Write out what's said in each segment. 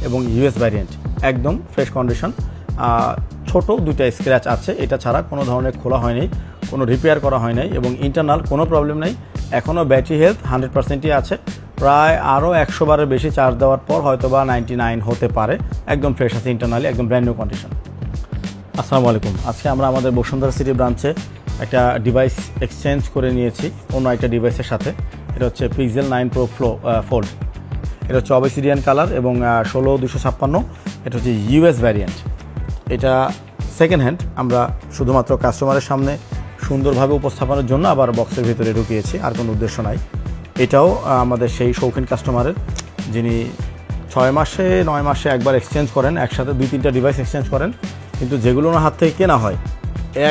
এবং US variant, একদম fresh condition. ছোট দুইটা স্ক্র্যাচ আছে, এটা ছাড়া কোনো ধরনের খোলা হয়নি, কোনো রিপেয়ার করা হয় নাই এবং ইন্টারনাল কোনো প্রবলেম নেই। এখনও ব্যাটারি হেলথ 100%ই আছে। প্রায় আরও 100 বারের বেশি চার্জ দেওয়ার পর হয়তো বা 99 হতে পারে। একদম ফ্রেশ আছে ইন্টারনালি, একদম ব্র্যান্ড নিউ কন্ডিশন। আসসালামু আলাইকুম। আজকে আমরা আমাদের বসুন্ধরা সিটি ব্রাঞ্চে একটা ডিভাইস এক্সচেঞ্জ করে নিয়েছি অন্য একটা ডিভাইসের সাথে। এটা হচ্ছে পিক্সেল 9 Pro ফোল্ড। এটা হচ্ছে অবসিডিয়ান কালার এবং 16256। এটা হচ্ছে ইউএস ভ্যারিয়েন্ট। এটা সেকেন্ড হ্যান্ড, আমরা শুধুমাত্র কাস্টমারের সামনে সুন্দরভাবে উপস্থাপনের জন্য আবার বক্সের ভিতরে ঢুকিয়েছি, আর কোনো উদ্দেশ্য নাই। এটাও আমাদের সেই শৌখিন কাস্টমারের, যিনি 6 মাসে 9 মাসে একবার এক্সচেঞ্জ করেন, একসাথে 2-3টা ডিভাইস এক্সচেঞ্জ করেন, কিন্তু যেগুলো ওনার হাত থেকে কেনা হয়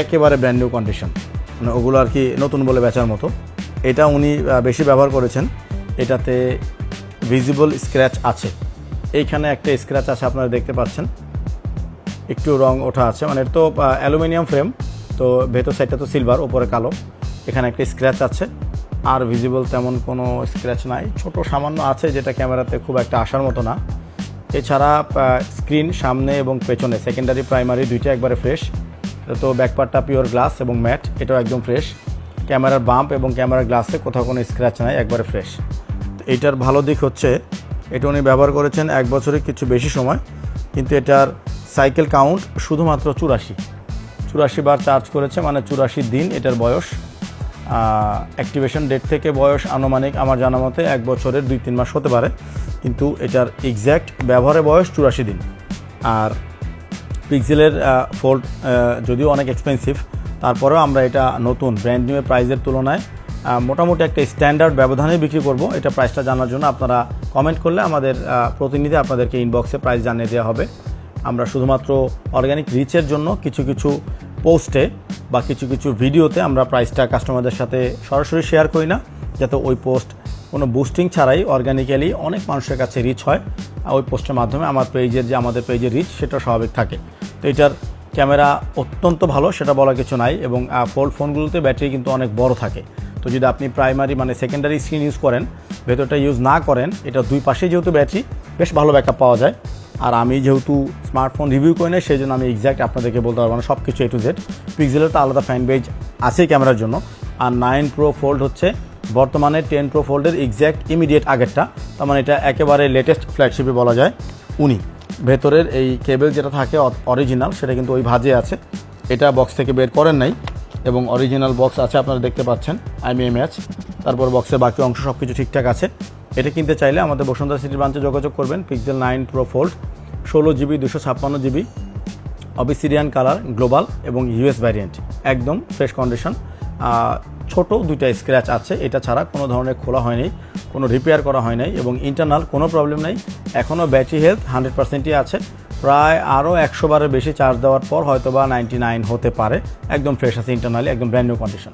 একেবারে ব্র্যান্ড নিউ কন্ডিশন, মানে ওগুলো আর কি নতুন বলে বেচার মতো। এটা উনি বেশি ব্যবহার করেছেন। এটাতে ভিজিবল স্ক্র্যাচ আছে, এইখানে একটা স্ক্র্যাচ আছে আপনারা দেখতে পাচ্ছেন, একটু রং ওঠা আছে, মানে তো অ্যালুমিনিয়াম ফ্রেম, তো ভেতর সাইডটা তো সিলভার, ওপরে কালো। এখানে একটা স্ক্র্যাচ আছে, আর ভিজিবল তেমন কোনো স্ক্র্যাচ নাই। ছোট সামান্য আছে, যেটা ক্যামেরাতে খুব একটা আসার মতো না। এছাড়া স্ক্রিন সামনে এবং পেছনে সেকেন্ডারি প্রাইমারি দুইটা একবারে ফ্রেশ। তো ব্যাকপার্টটা পিওর গ্লাস এবং ম্যাট, এটাও একদম ফ্রেশ। ক্যামেরার বাম্প এবং ক্যামেরার গ্লাসে কোথাও কোনো স্ক্র্যাচ নাই, একবারে ফ্রেশ। তো এটার ভালো দিক হচ্ছে এটা উনি ব্যবহার করেছেন 1 বছরের কিছু বেশি সময়, কিন্তু এটার সাইকেল কাউন্ট শুধুমাত্র 84 বার চার্জ করেছে, মানে 84 দিন এটার বয়স। অ্যাক্টিভেশন ডেট থেকে বয়স আনুমানিক আমার জানা মতে 1 বছরের 2-3 মাস হতে পারে, কিন্তু এটার এক্স্যাক্ট ব্যবহারের বয়স 84 দিন। আর পিক্সেলের ফোল্ড যদিও অনেক এক্সপেন্সিভ, তারপরেও আমরা এটা নতুন ব্র্যান্ড নিউ প্রাইসের তুলনায় মোটামুটি একটা স্ট্যান্ডার্ড ব্যবধানে বিক্রি করব। এটা প্রাইসটা জানার জন্য আপনারা কমেন্ট করলে আমাদের প্রতিনিধি আপনাদেরকে ইনবক্সে প্রাইস জানিয়ে দেওয়া হবে। আমরা শুধুমাত্র অর্গানিক রিচের জন্য কিছু কিছু পোস্টে বা কিছু কিছু ভিডিওতে আমরা প্রাইসটা কাস্টমারদের সাথে সরাসরি শেয়ার করি না, যাতে ওই পোস্ট কোনো বুস্টিং ছাড়াই অর্গানিক্যালি অনেক মানুষের কাছে রিচ হয়। ওই পোস্টের মাধ্যমে আমাদের পেজের রিচ সেটা স্বাভাবিক থাকে। তো এটার ক্যামেরা অত্যন্ত ভালো, সেটা বলার কিছু নাই, এবং ফোল্ড ফোনগুলোতে ব্যাটারি কিন্তু অনেক বড় থাকে। তো যদি আপনি প্রাইমারি মানে সেকেন্ডারি স্ক্রিন ইউজ করেন, ভেতরটা ইউজ না করেন, এটা দুই পাশেই যেহেতু ব্যাটারি বেশ ভালো ব্যাকআপ পাওয়া যায়। আর আমি যেহেতু স্মার্টফোন রিভিউ করি না, সেই জন্য আমি এক্স্যাক্ট আপনাদেরকে বলতে পারবো না সব কিছু A to Z। পিক্সেলের তো আলাদা ফ্যান পেজ আছেই ক্যামেরার জন্য। আর 9 Pro ফোল্ড হচ্ছে বর্তমানে 10 Pro ফোল্ডের এক্স্যাক্ট ইমিডিয়েট আগেরটা, তার মানে এটা একেবারে লেটেস্ট ফ্ল্যাগশিপে বলা যায়। উনি ভেতরের এই কেবল যেটা থাকে অরিজিনাল, সেটা কিন্তু ওই ভাজে আছে, এটা বক্স থেকে বের করেন নাই, এবং অরিজিনাল বক্স আছে আপনারা দেখতে পাচ্ছেন, IMEI। তারপর বক্সের বাকি অংশ সব কিছু ঠিকঠাক আছে। এটা কিনতে চাইলে আমাদের বসুন্ধরা সিটি ব্রাঞ্চে যোগাযোগ করবেন। Pixel 9 Pro fold 16GB 256GB obsidian colour global এবং ইউএস ভ্যারিয়েন্ট, একদম ফ্রেশ কন্ডিশন। ছোট দুইটা স্ক্র্যাচ আছে, এটা ছাড়া কোনো ধরনের খোলা হয়নি, কোনো রিপেয়ার করা হয় নাই এবং ইন্টারনাল কোনো প্রবলেম নেই। এখনও ব্যাটারি হেলথ 100%ই আছে। প্রায় আরও 100 বারের বেশি চার্জ দেওয়ার পর হয়তো বা 99 হতে পারে। একদম ফ্রেশ আছে ইন্টারনালি, একদম ব্র্যান্ড নিউ কন্ডিশন।